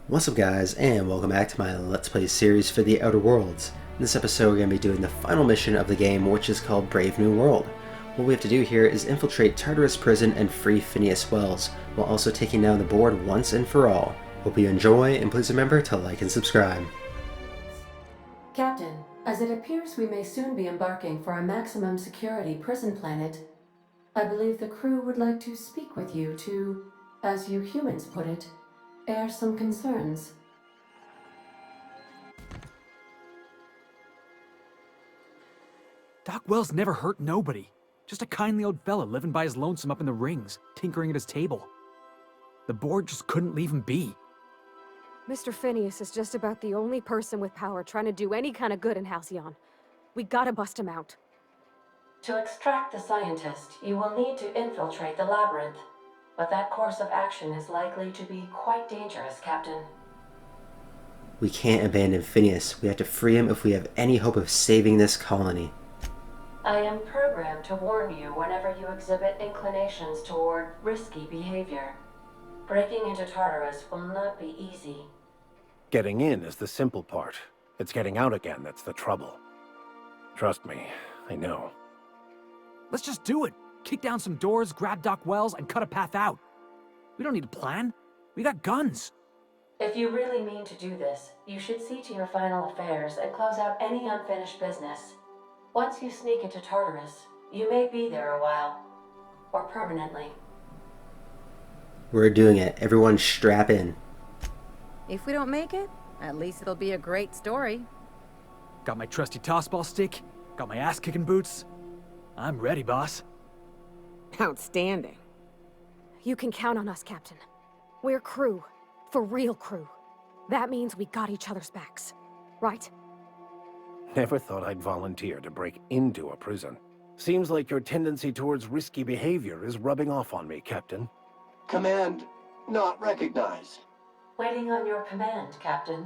What's up guys, and welcome back to my Let's Play series for the Outer Worlds. In this episode we're going to be doing the final mission of the game, which is called Brave New World. What we have to do here is infiltrate Tartarus prison and free Phineas Wells, while also taking down the board once and for all. Hope you enjoy, and please remember to like and subscribe. Captain, as it appears we may soon be embarking for a maximum security prison planet, I believe the crew would like to speak with you to, as you humans put it, air some concerns. Doc Wells never hurt nobody. Just a kindly old fella living by his lonesome up in the rings, tinkering at his table. The board just couldn't leave him be. Mr. Phineas is just about the only person with power trying to do any kind of good in Halcyon. We gotta bust him out. To extract the scientist, you will need to infiltrate the labyrinth. But that course of action is likely to be quite dangerous, Captain. We can't abandon Phineas. We have to free him if we have any hope of saving this colony. I am programmed to warn you whenever you exhibit inclinations toward risky behavior. Breaking into Tartarus will not be easy. Getting in is the simple part. It's getting out again that's the trouble. Trust me, I know. Let's just do it. Kick down some doors, grab Doc Wells, and cut a path out. We don't need a plan. We got guns. If you really mean to do this, you should see to your final affairs and close out any unfinished business. Once you sneak into Tartarus, you may be there a while. Or permanently. We're doing it. Everyone strap in. If we don't make it, at least it'll be a great story. Got my trusty tossball stick, got my ass-kicking boots. I'm ready, boss. Outstanding. You can count on us, Captain. We're crew. For real crew. That means we got each other's backs. Right? Never thought I'd volunteer to break into a prison. Seems like your tendency towards risky behavior is rubbing off on me, Captain. Command not recognized. Waiting on your command, Captain.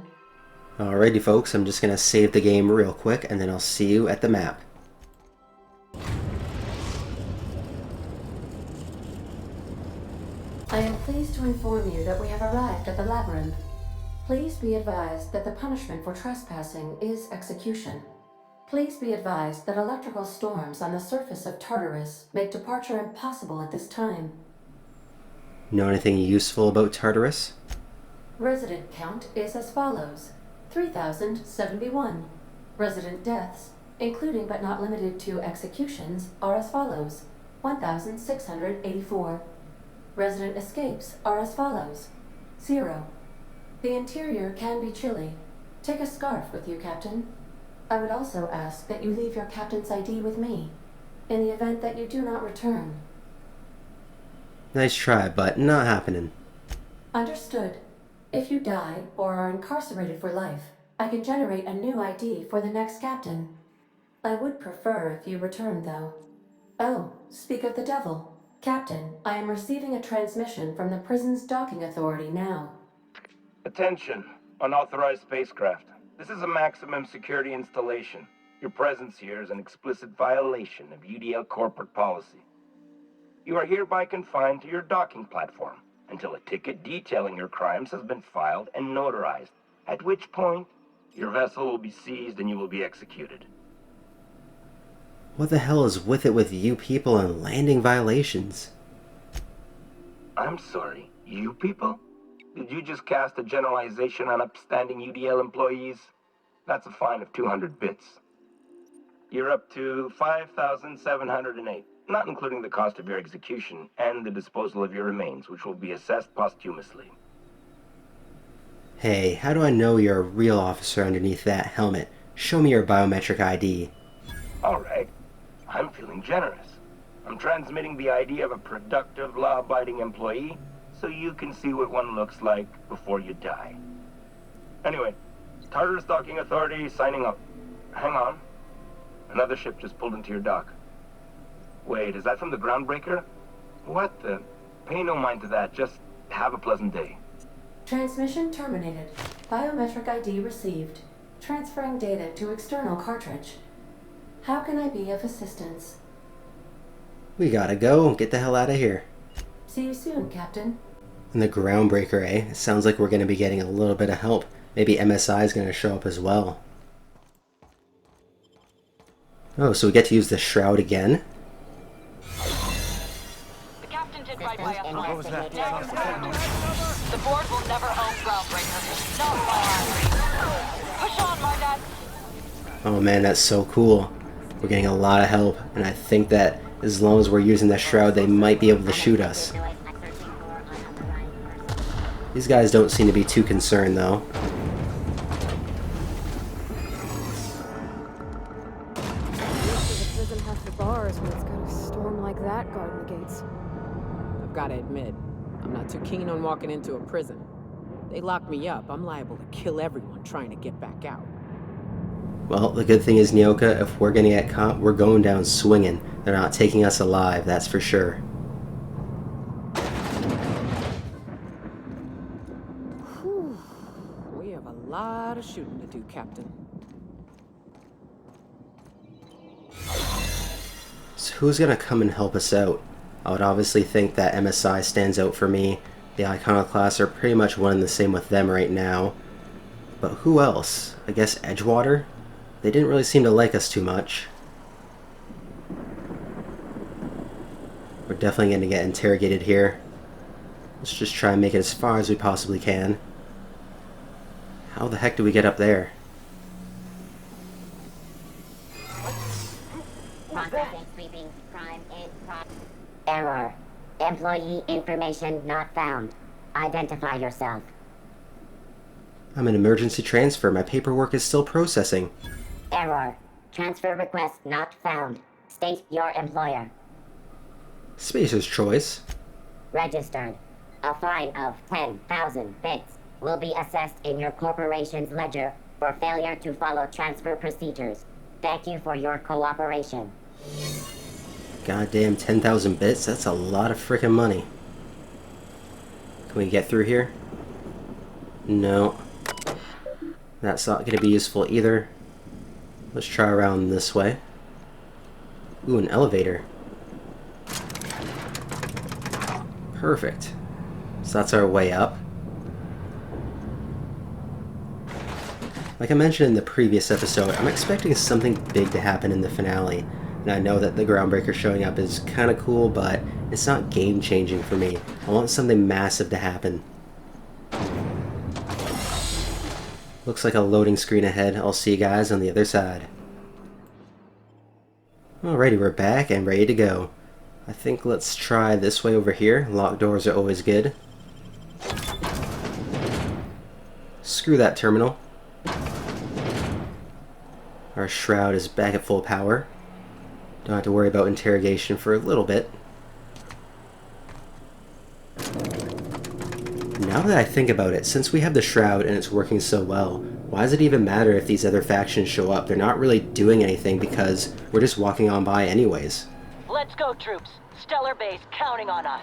Alrighty folks, I'm just going to save the game real quick, and then I'll see you at the map. I am pleased to inform you that we have arrived at the labyrinth. Please be advised that the punishment for trespassing is execution. Please be advised that electrical storms on the surface of Tartarus make departure impossible at this time. Know anything useful about Tartarus? Resident count is as follows: 3,071. Resident deaths, including but not limited to executions, are as follows: 1,684. Resident escapes are as follows: 0. The interior can be chilly. Take a scarf with you, Captain. I would also ask that you leave your captain's ID with me, in the event that you do not return. Nice try, but not happening. Understood. If you die or are incarcerated for life, I can generate a new ID for the next captain. I would prefer if you returned, though. Oh, speak of the devil. Captain, I am receiving a transmission from the prison's docking authority now. Attention, unauthorized spacecraft. This is a maximum security installation. Your presence here is an explicit violation of UDL corporate policy. You are hereby confined to your docking platform until a ticket detailing your crimes has been filed and notarized, at which point your vessel will be seized and you will be executed. What the hell is with it with you people and landing violations? I'm sorry, you people? Did you just cast a generalization on upstanding UDL employees? That's a fine of 200 bits. You're up to 5,708, not including the cost of your execution and the disposal of your remains, which will be assessed posthumously. Hey, how do I know you're a real officer underneath that helmet? Show me your biometric ID. All right. I'm feeling generous. I'm transmitting the ID of a productive, law-abiding employee so you can see what one looks like before you die. Anyway, Tartarus Docking Authority signing up. Hang on. Another ship just pulled into your dock. Wait, is that from the Groundbreaker? What the? Pay no mind to that. Just have a pleasant day. Transmission terminated. Biometric ID received. Transferring data to external cartridge. How can I be of assistance? We gotta go. Get the hell out of here. See you soon, Captain. And the groundbreaker, eh? It sounds like we're going to be getting a little bit of help. Maybe MSI is going to show up as well. Oh, so we get to use the shroud again? The captain did right by us. What was that? The board will never own groundbreaker. Not while push on, Mardet. Oh man, that's so cool. We're getting a lot of help, and I think that as long as we're using the shroud, they might be able to shoot us. These guys don't seem to be too concerned, though. The prison has the bars when it's got a storm like that guarding the gates. I've got to admit, I'm not too keen on walking into a prison. They lock me up, I'm liable to kill everyone trying to get back out. Well, the good thing is, Nyoka, if we're gonna get caught, we're going down swinging. They're not taking us alive, that's for sure. Whew. We have a lot of shooting to do, Captain. So who's gonna come and help us out? I would obviously think that MSI stands out for me. The Iconoclasts are pretty much one and the same with them right now. But who else? I guess Edgewater? They didn't really seem to like us too much. We're definitely going to get interrogated here. Let's just try and make it as far as we possibly can. How the heck do we get up there? Processing sweeping crime in error. Employee information not found. Identify yourself. I'm an emergency transfer. My paperwork is still processing. Error. Transfer request not found. State your employer. Spacer's choice. Registered. A fine of 10,000 bits will be assessed in your corporation's ledger for failure to follow transfer procedures. Thank you for your cooperation. Goddamn 10,000 bits? That's a lot of frickin' money. Can we get through here? No. That's not going to be useful either. Let's try around this way. Ooh, an elevator. Perfect. So that's our way up. Like I mentioned in the previous episode, I'm expecting something big to happen in the finale. And I know that the Groundbreaker showing up is kind of cool, but it's not game-changing for me. I want something massive to happen. Looks like a loading screen ahead. I'll see you guys on the other side. Alrighty, we're back and ready to go. I think let's try this way over here. Locked doors are always good. Screw that terminal. Our shroud is back at full power. Don't have to worry about interrogation for a little bit. Now that I think about it, since we have the shroud and it's working so well, why does it even matter if these other factions show up? They're not really doing anything because we're just walking on by anyways. Let's go, troops. Stellar Base counting on us.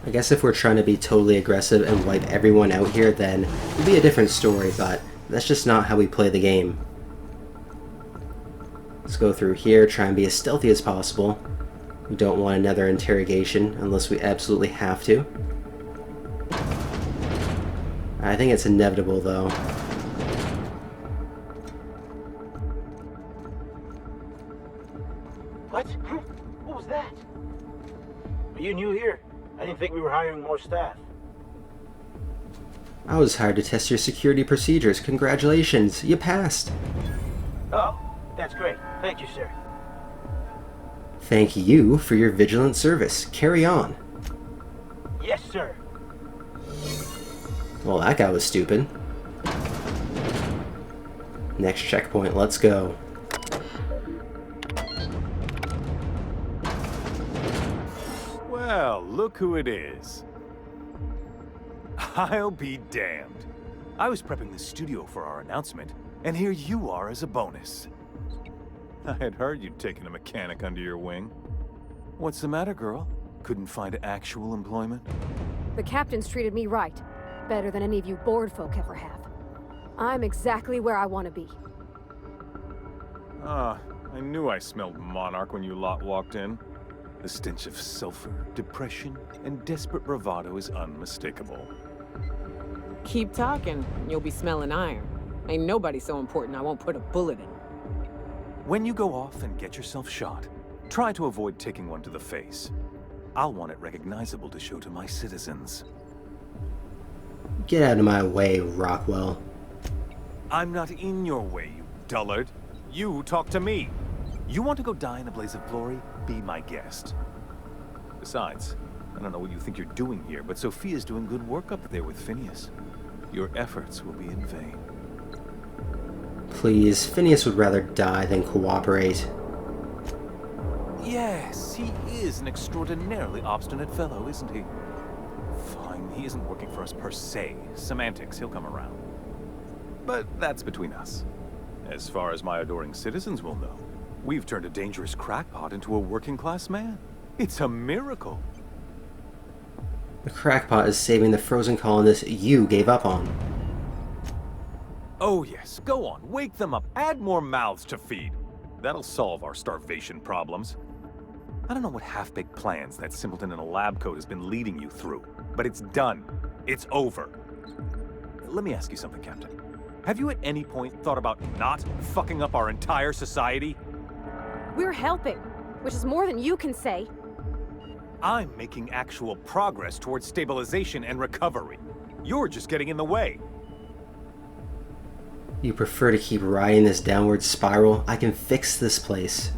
I guess if we're trying to be totally aggressive and wipe everyone out here, then it'd be a different story, but that's just not how we play the game. Let's go through here, try and be as stealthy as possible. We don't want another interrogation unless we absolutely have to. I think it's inevitable, though. What? What was that? Are you new here? I didn't think we were hiring more staff. I was hired to test your security procedures. Congratulations, you passed. Oh, that's great. Thank you, sir. Thank you for your vigilant service. Carry on. Yes, sir. Well, that guy was stupid. Next checkpoint, let's go. Well, look who it is. I'll be damned. I was prepping the studio for our announcement, and here you are as a bonus. I had heard you'd taken a mechanic under your wing. What's the matter, girl? Couldn't find actual employment? The captain's treated me right. Better than any of you bored folk ever have. I'm exactly where I want to be. Ah, I knew I smelled Monarch when you lot walked in. The stench of sulfur, depression, and desperate bravado is unmistakable. Keep talking, you'll be smelling iron. Ain't nobody so important I won't put a bullet in. When you go off and get yourself shot, try to avoid taking one to the face. I'll want it recognizable to show to my citizens. Get out of my way, Rockwell. I'm not in your way, you dullard. You talk to me. You want to go die in a blaze of glory? Be my guest. Besides, I don't know what you think you're doing here, but Sophia's doing good work up there with Phineas. Your efforts will be in vain. Please, Phineas would rather die than cooperate. Yes, he is an extraordinarily obstinate fellow, isn't he? Fine, he isn't working for us per se. Semantics, he'll come around. But that's between us. As far as my adoring citizens will know, we've turned a dangerous crackpot into a working-class man. It's a miracle. The crackpot is saving the frozen colonists you gave up on. Oh yes, go on, wake them up, add more mouths to feed. That'll solve our starvation problems. I don't know what half-baked plans that simpleton in a lab coat has been leading you through, but it's done. It's over. Let me ask you something, Captain. Have you at any point thought about not fucking up our entire society? We're helping, which is more than you can say. I'm making actual progress towards stabilization and recovery. You're just getting in the way. You prefer to keep riding this downward spiral? I can fix this place.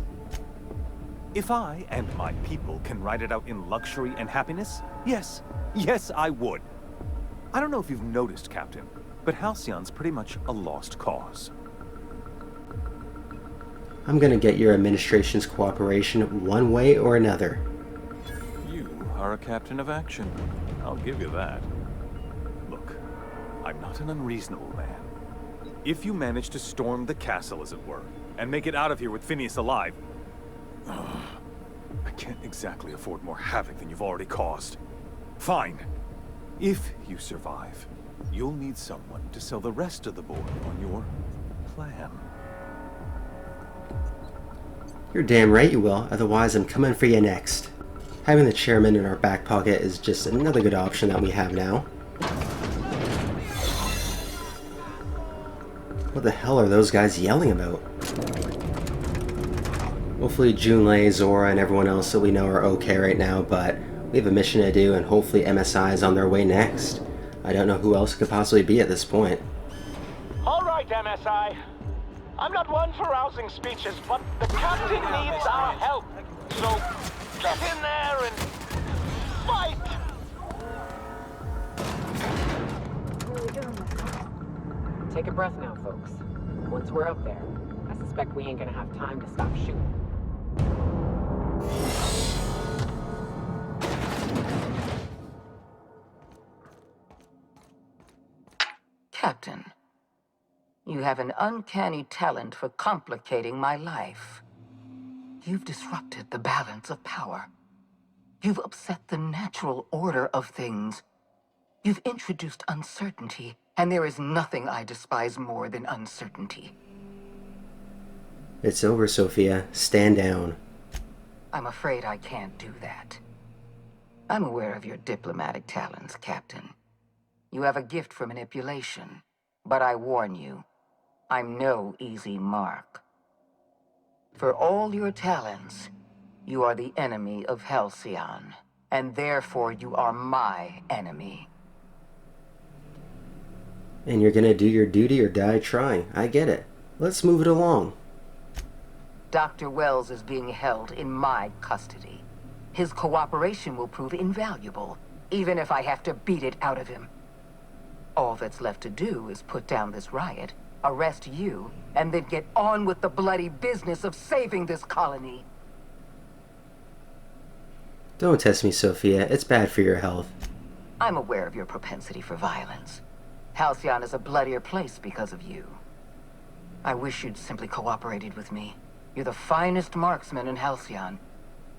If I and my people can ride it out in luxury and happiness, yes, I would. I don't know if you've noticed, Captain, but Halcyon's pretty much a lost cause. I'm gonna get your administration's cooperation one way or another. You are a captain of action. I'll give you that. Look, I'm not an unreasonable man. If you manage to storm the castle, as it were, and make it out of here with Phineas alive, I can't exactly afford more havoc than you've already caused. Fine. If you survive, you'll need someone to sell the rest of the board on your plan. You're damn right you will, otherwise I'm coming for you next. Having the chairman in our back pocket is just another good option that we have now. What the hell are those guys yelling about? Hopefully Junlei, Zora, and everyone else that we know are okay right now, but we have a mission to do and hopefully MSI is on their way next. I don't know who else it could possibly be at this point. Alright, MSI. I'm not one for rousing speeches, but the captain needs our help. So, get in there and fight! Take a breath now, folks. Once we're up there, I suspect we ain't gonna have time to stop shooting. Captain, you have an uncanny talent for complicating my life. You've disrupted the balance of power. You've upset the natural order of things. You've introduced uncertainty, and there is nothing I despise more than uncertainty. It's over, Sophia. Stand down. I'm afraid I can't do that. I'm aware of your diplomatic talents, Captain. You have a gift for manipulation, but I warn you, I'm no easy mark. For all your talents, you are the enemy of Halcyon, and therefore you are my enemy. And you're gonna do your duty or die trying. I get it. Let's move it along. Dr. Wells is being held in my custody. His cooperation will prove invaluable, even if I have to beat it out of him. All that's left to do is put down this riot, arrest you, and then get on with the bloody business of saving this colony. Don't test me, Sophia. It's bad for your health. I'm aware of your propensity for violence. Halcyon is a bloodier place because of you. I wish you'd simply cooperated with me. You're the finest marksman in Halcyon.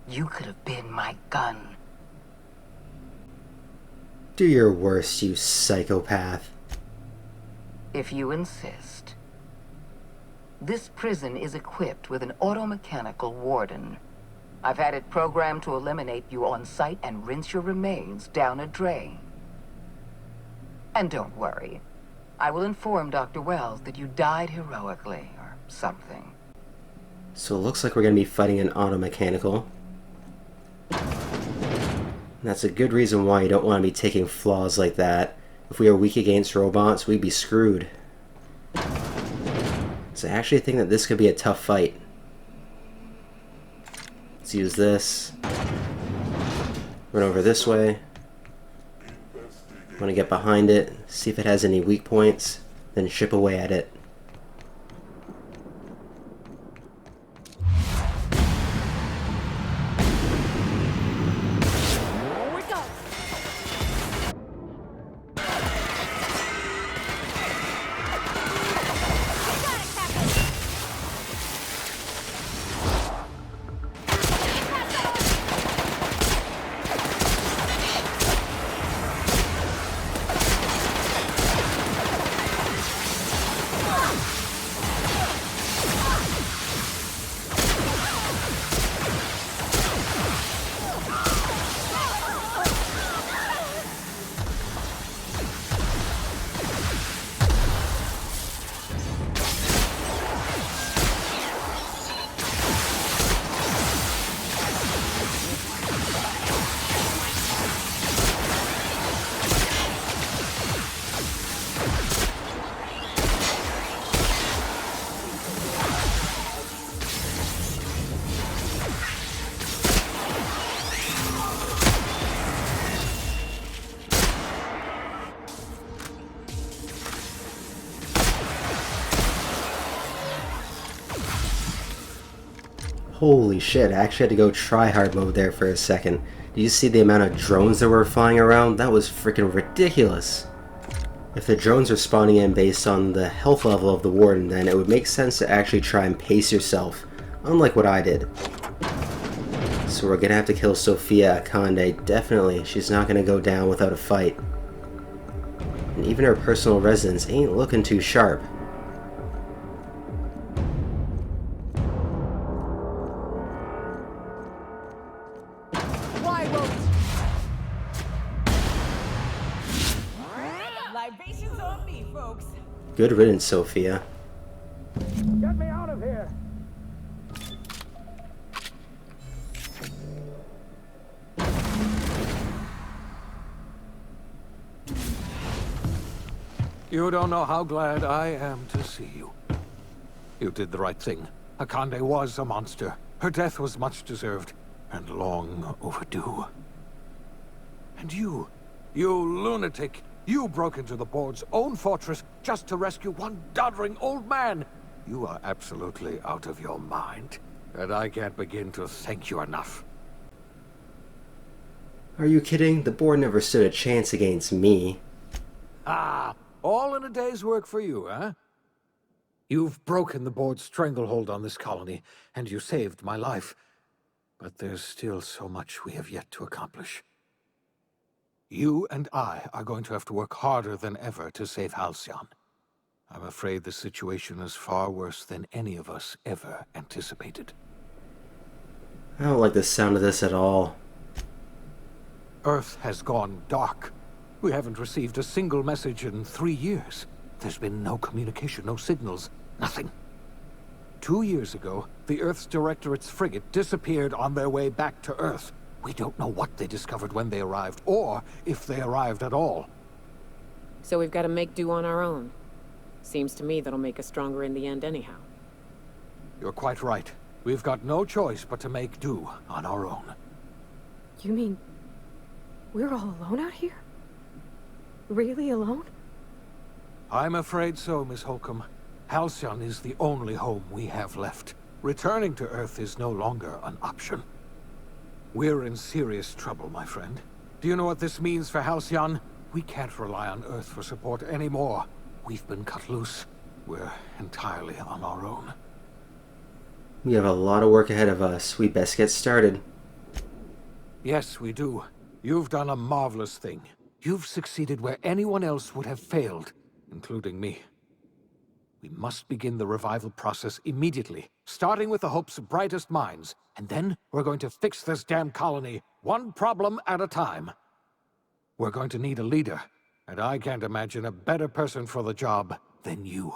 You could have been my gun. Do your worst, you psychopath. If you insist. This prison is equipped with an automechanical warden. I've had it programmed to eliminate you on sight and rinse your remains down a drain. And don't worry. I will inform Dr. Wells that you died heroically, or something. So it looks like we're going to be fighting an auto-mechanical. That's a good reason why you don't want to be taking flaws like that. If we are weak against robots, we'd be screwed. So I actually think that this could be a tough fight. Let's use this. Run over this way. Want to get behind it, see if it has any weak points, then chip away at it. Holy shit, I actually had to go try-hard mode there for a second. Did you see the amount of drones that were flying around? That was freaking ridiculous. If the drones are spawning in based on the health level of the warden, then it would make sense to actually try and pace yourself, unlike what I did. So we're gonna have to kill Sophia Akande, definitely. She's not gonna go down without a fight. And even her personal residence ain't looking too sharp. Libations on me, folks. Good riddance, Sophia. Get me out of here! You don't know how glad I am to see you. You did the right thing. Akande was a monster. Her death was much deserved, and long overdue. And you lunatic, you broke into the board's own fortress just to rescue one doddering old man. You are absolutely out of your mind, and I can't begin to thank you enough. Are you kidding? The board never stood a chance against me. Ah, all in a day's work for you, huh? You've broken the board's stranglehold on this colony, and you saved my life. But there's still so much we have yet to accomplish. You and I are going to have to work harder than ever to save Halcyon. I'm afraid the situation is far worse than any of us ever anticipated. I don't like the sound of this at all. Earth has gone dark. We haven't received a single message in 3 years. There's been no communication, no signals, nothing. 2 years ago, the Earth's Directorate's frigate disappeared on their way back to Earth. We don't know what they discovered when they arrived, or if they arrived at all. So we've got to make do on our own. Seems to me that'll make us stronger in the end anyhow. You're quite right. We've got no choice but to make do on our own. You mean we're all alone out here? Really alone? I'm afraid so, Miss Holcomb. Halcyon is the only home we have left. Returning to Earth is no longer an option. We're in serious trouble, my friend. Do you know what this means for Halcyon? We can't rely on Earth for support anymore. We've been cut loose. We're entirely on our own. We have a lot of work ahead of us. We best get started. Yes, we do. You've done a marvelous thing. You've succeeded where anyone else would have failed, including me. We must begin the revival process immediately, starting with the Hope's brightest minds, and then we're going to fix this damn colony, one problem at a time. We're going to need a leader, and I can't imagine a better person for the job than you.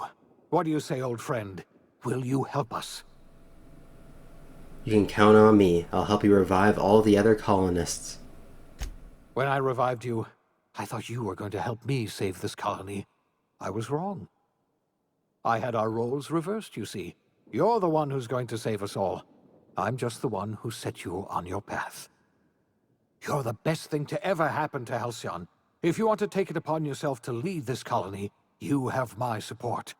What do you say, old friend? Will you help us? You can count on me. I'll help you revive all the other colonists. When I revived you, I thought you were going to help me save this colony. I was wrong. I had our roles reversed, you see. You're the one who's going to save us all. I'm just the one who set you on your path. You're the best thing to ever happen to Halcyon. If you want to take it upon yourself to lead this colony, you have my support.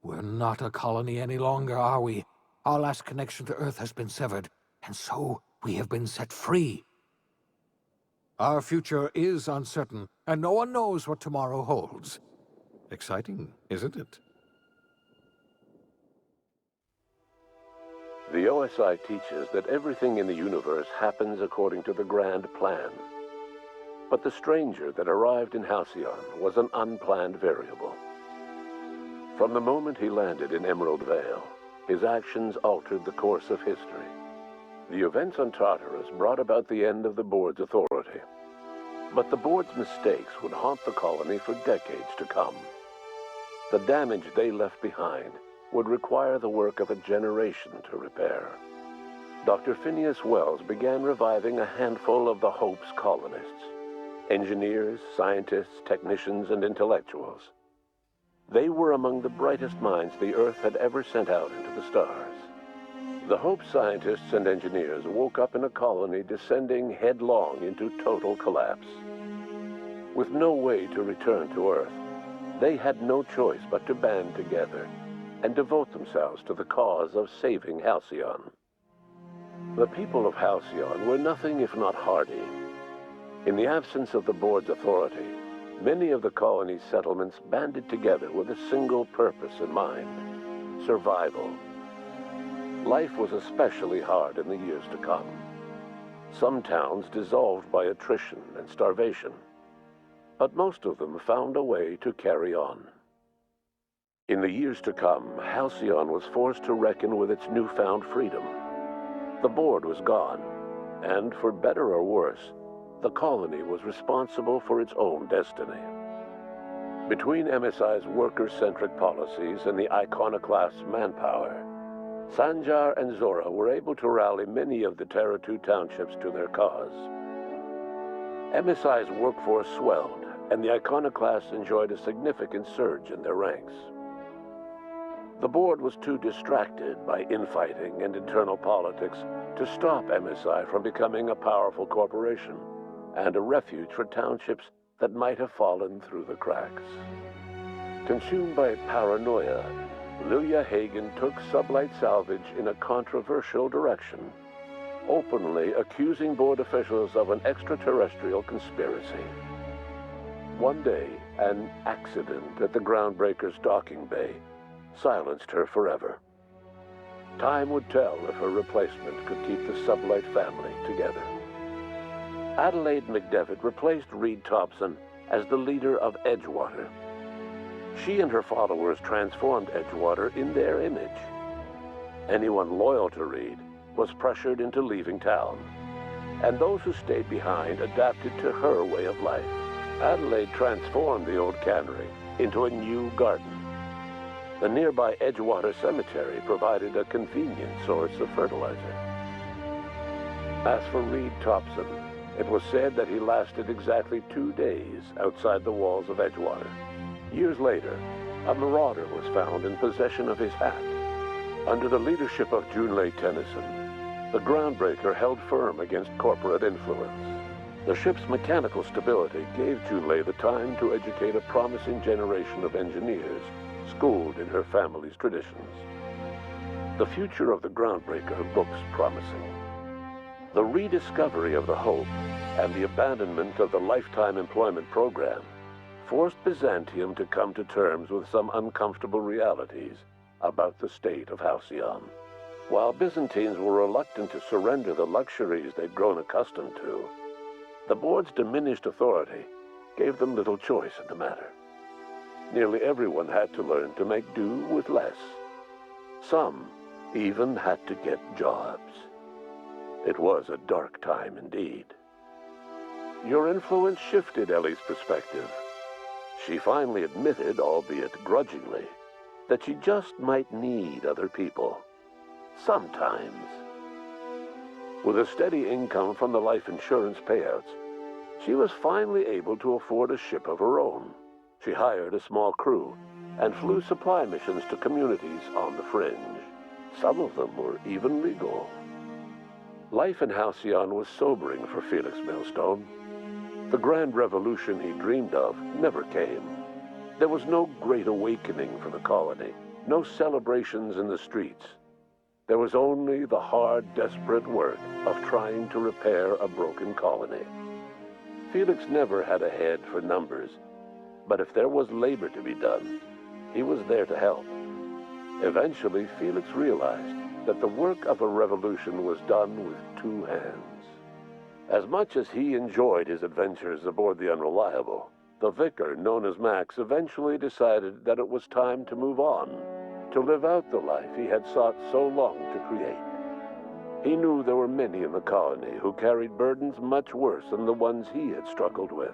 We're not a colony any longer, are we? Our last connection to Earth has been severed, and so we have been set free. Our future is uncertain, and no one knows what tomorrow holds. Exciting, isn't it? The OSI teaches that everything in the universe happens according to the grand plan. But the stranger that arrived in Halcyon was an unplanned variable. From the moment he landed in Emerald Vale, his actions altered the course of history. The events on Tartarus brought about the end of the board's authority. But the board's mistakes would haunt the colony for decades to come. The damage they left behind would require the work of a generation to repair. Dr. Phineas Wells began reviving a handful of the Hope's colonists: engineers, scientists, technicians, and intellectuals. They were among the brightest minds the Earth had ever sent out into the stars. The Hope scientists and engineers woke up in a colony descending headlong into total collapse. With no way to return to Earth, they had no choice but to band together and devote themselves to the cause of saving Halcyon. The people of Halcyon were nothing if not hardy. In the absence of the board's authority, many of the colony's settlements banded together with a single purpose in mind: survival. Life was especially hard in the years to come. Some towns dissolved by attrition and starvation, but most of them found a way to carry on. In the years to come, Halcyon was forced to reckon with its newfound freedom. The board was gone, and for better or worse, the colony was responsible for its own destiny. Between MSI's worker-centric policies and the iconoclast's manpower, Sanjar and Zora were able to rally many of the Terra 2 townships to their cause. MSI's workforce swelled, and the iconoclasts enjoyed a significant surge in their ranks. The board was too distracted by infighting and internal politics to stop MSI from becoming a powerful corporation and a refuge for townships that might have fallen through the cracks. Consumed by paranoia, Lilia Hagen took Sublight Salvage in a controversial direction, openly accusing board officials of an extraterrestrial conspiracy. One day, an accident at the Groundbreaker's docking bay silenced her forever. Time would tell if her replacement could keep the Sublight family together. Adelaide McDevitt replaced Reed Thompson as the leader of Edgewater. She and her followers transformed Edgewater in their image. Anyone loyal to Reed was pressured into leaving town, and those who stayed behind adapted to her way of life. Adelaide transformed the old cannery into a new garden. The nearby Edgewater Cemetery provided a convenient source of fertilizer. As for Reed Thompson, it was said that he lasted exactly 2 days outside the walls of Edgewater. Years later, a marauder was found in possession of his hat. Under the leadership of Junlei Tennyson, the Groundbreaker held firm against corporate influence. The ship's mechanical stability gave Junlei the time to educate a promising generation of engineers schooled in her family's traditions. The future of the Groundbreaker looks promising. The rediscovery of the Hope and the abandonment of the lifetime employment program forced Byzantium to come to terms with some uncomfortable realities about the state of Halcyon. While Byzantines were reluctant to surrender the luxuries they'd grown accustomed to, the board's diminished authority gave them little choice in the matter. nearly everyone had to learn to make do with less. Some even had to get jobs. It was a dark time indeed. Your influence shifted Ellie's perspective. She finally admitted, albeit grudgingly, that she just might need other people. Sometimes. With a steady income from the life insurance payouts, she was finally able to afford a ship of her own. She hired a small crew and flew supply missions to communities on the fringe. Some of them were even legal. Life in Halcyon was sobering for Felix Millstone. The grand revolution he dreamed of never came. There was no great awakening for the colony, no celebrations in the streets. There was only the hard, desperate work of trying to repair a broken colony. Felix never had a head for numbers, but if there was labor to be done, he was there to help. Eventually, Felix realized that the work of a revolution was done with two hands. As much as he enjoyed his adventures aboard the Unreliable, the vicar, known as Max, eventually decided that it was time to move on, to live out the life he had sought so long to create. He knew there were many in the colony who carried burdens much worse than the ones he had struggled with,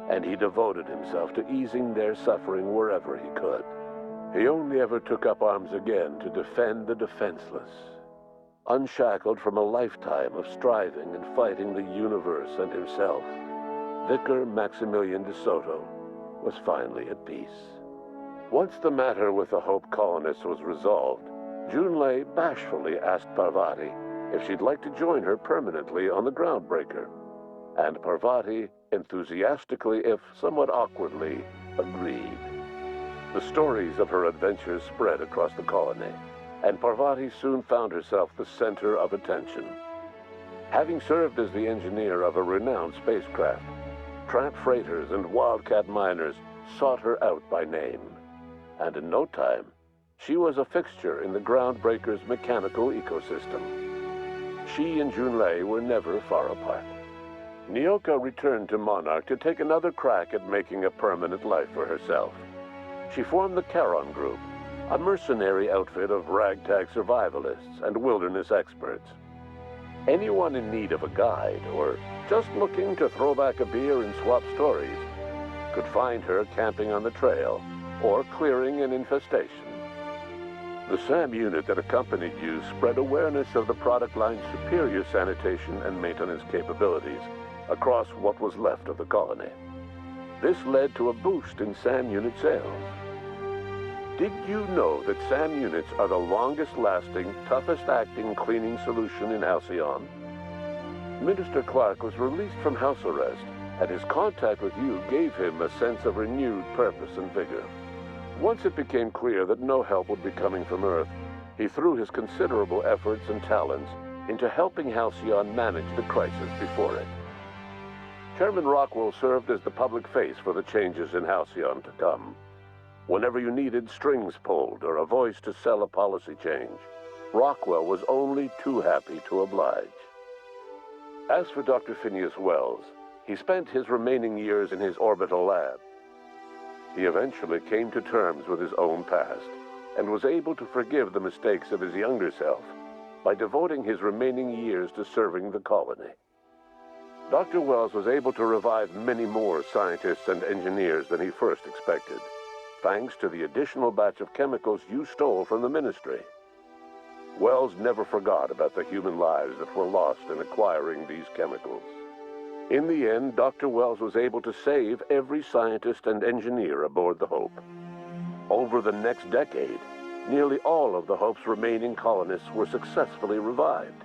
and he devoted himself to easing their suffering wherever he could. He only ever took up arms again to defend the defenseless. Unshackled from a lifetime of striving and fighting the universe and himself, Vicar Maximilian de Soto was finally at peace. Once the matter with the Hope colonists was resolved, Junlei bashfully asked Parvati if she'd like to join her permanently on the Groundbreaker, and Parvati enthusiastically, if somewhat awkwardly, agreed. The stories of her adventures spread across the colony, and Parvati soon found herself the center of attention. Having served as the engineer of a renowned spacecraft, tramp freighters and wildcat miners sought her out by name, and in no time, she was a fixture in the Groundbreaker's mechanical ecosystem. She and Junlei were never far apart. Nyoka returned to Monarch to take another crack at making a permanent life for herself. She formed the Charon Group, a mercenary outfit of ragtag survivalists and wilderness experts. Anyone in need of a guide, or just looking to throw back a beer and swap stories, could find her camping on the trail or clearing an infestation. The SAM unit that accompanied you spread awareness of the product line's superior sanitation and maintenance capabilities across what was left of the colony. This led to a boost in SAM unit sales. Did you know that SAM units are the longest-lasting, toughest-acting cleaning solution in Halcyon? Minister Clark was released from house arrest, and his contact with you gave him a sense of renewed purpose and vigor. Once it became clear that no help would be coming from Earth, he threw his considerable efforts and talents into helping Halcyon manage the crisis before it. Chairman Rockwell served as the public face for the changes in Halcyon to come. Whenever you needed strings pulled or a voice to sell a policy change, Rockwell was only too happy to oblige. As for Dr. Phineas Wells, he spent his remaining years in his orbital lab. He eventually came to terms with his own past and was able to forgive the mistakes of his younger self by devoting his remaining years to serving the colony. Dr. Wells was able to revive many more scientists and engineers than he first expected, thanks to the additional batch of chemicals you stole from the Ministry. Wells never forgot about the human lives that were lost in acquiring these chemicals. In the end, Dr. Wells was able to save every scientist and engineer aboard the Hope. Over the next decade, nearly all of the Hope's remaining colonists were successfully revived.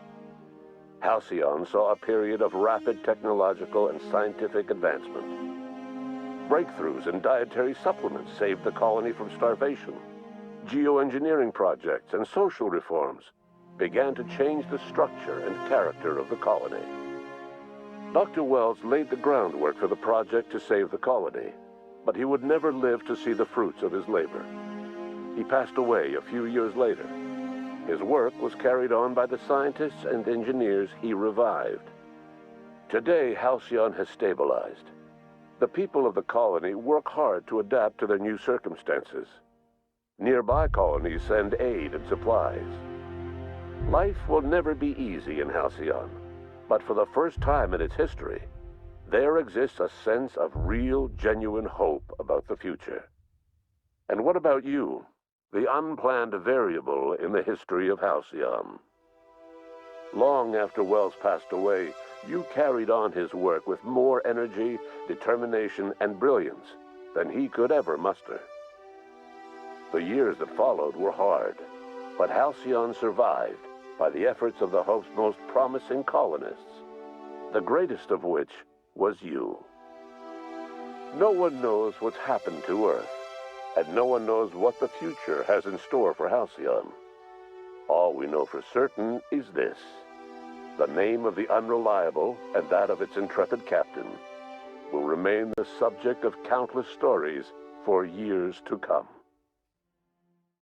Halcyon saw a period of rapid technological and scientific advancement. Breakthroughs in dietary supplements saved the colony from starvation. Geoengineering projects and social reforms began to change the structure and character of the colony. Dr. Wells laid the groundwork for the project to save the colony, but he would never live to see the fruits of his labor. He passed away a few years later. His work was carried on by the scientists and engineers he revived. Today, Halcyon has stabilized. The people of the colony work hard to adapt to their new circumstances. Nearby colonies send aid and supplies. Life will never be easy in Halcyon, but for the first time in its history, there exists a sense of real, genuine hope about the future. And what about you, the unplanned variable in the history of Halcyon? Long after Wells passed away, you carried on his work with more energy, determination, and brilliance than he could ever muster. The years that followed were hard, but Halcyon survived by the efforts of the Hope's most promising colonists, the greatest of which was you. No one knows what's happened to Earth, and no one knows what the future has in store for Halcyon. All we know for certain is this: the name of the Unreliable and that of its intrepid captain will remain the subject of countless stories for years to come.